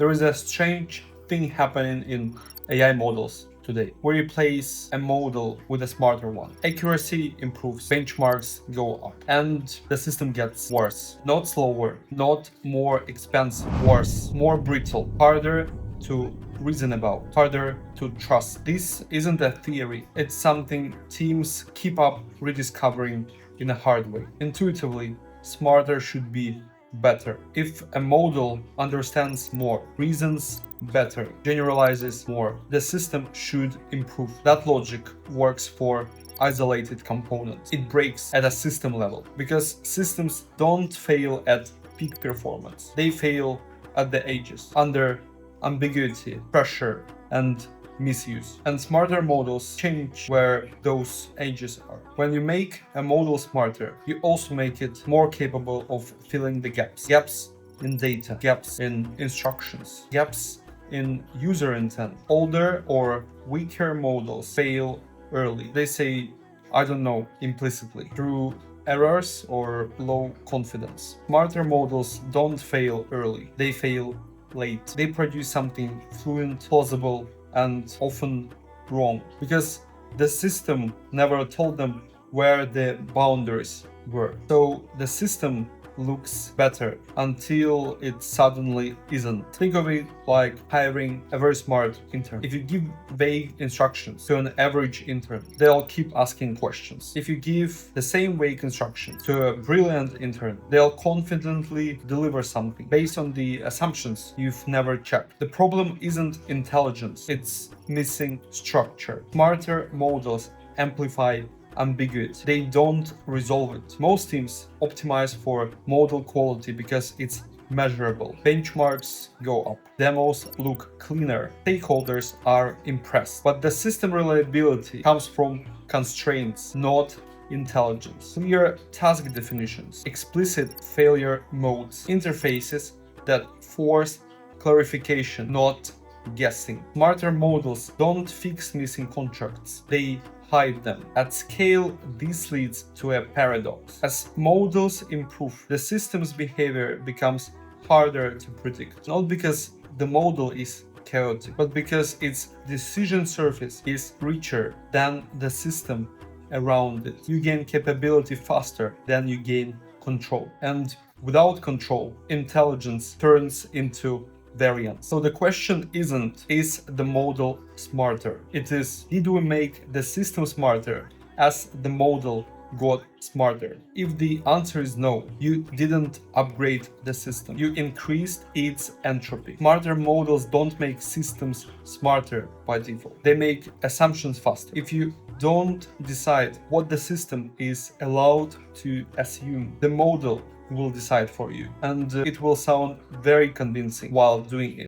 There is a strange thing happening in AI models today. We replace a model with a smarter one. Accuracy improves, benchmarks go up, and the system gets worse. Not slower, not more expensive, worse, more brittle, harder to reason about, harder to trust. This isn't a theory, it's something teams keep up rediscovering in a hard way. Intuitively, smarter should be better. If a model understands more, reasons better, generalizes more, the system should improve. That logic works for isolated components. It breaks at a system level because systems don't fail at peak performance. They fail at the edges, under ambiguity, pressure, and misuse. And smarter models change where those edges are. When you make a model smarter, you also make it more capable of filling the gaps. Gaps in data, gaps in instructions, gaps in user intent. Older or weaker models fail early. They say, I don't know, implicitly, through errors or low confidence. Smarter models don't fail early, they fail late. They produce something fluent, plausible, and often wrong because the system never told them where the boundaries were. So the system looks better until it suddenly isn't. Think of it like hiring a very smart intern. If you give vague instructions to an average intern, they'll keep asking questions. If you give the same vague instructions to a brilliant intern, they'll confidently deliver something based on the assumptions you've never checked. The problem isn't intelligence, it's missing structure. Smarter models amplify ambiguity. They don't resolve it. Most teams optimize for model quality because it's measurable. Benchmarks go up. Demos look cleaner. Stakeholders are impressed. But the system reliability comes from constraints, not intelligence. Clear task definitions, explicit failure modes, interfaces that force clarification, not guessing. Smarter models don't fix missing contracts. They hide them. At scale, this leads to a paradox. As models improve, the system's behavior becomes harder to predict. Not because the model is chaotic, but because its decision surface is richer than the system around it. You gain capability faster than you gain control. And without control, intelligence turns into variance. So the question isn't, is the model smarter? It is, did we make the system smarter as the model got smarter? If the answer is no, you didn't upgrade the system. You increased its entropy. Smarter models don't make systems smarter by default. They make assumptions faster. If you don't decide what the system is allowed to assume, the model will decide for you, and it will sound very convincing while doing it.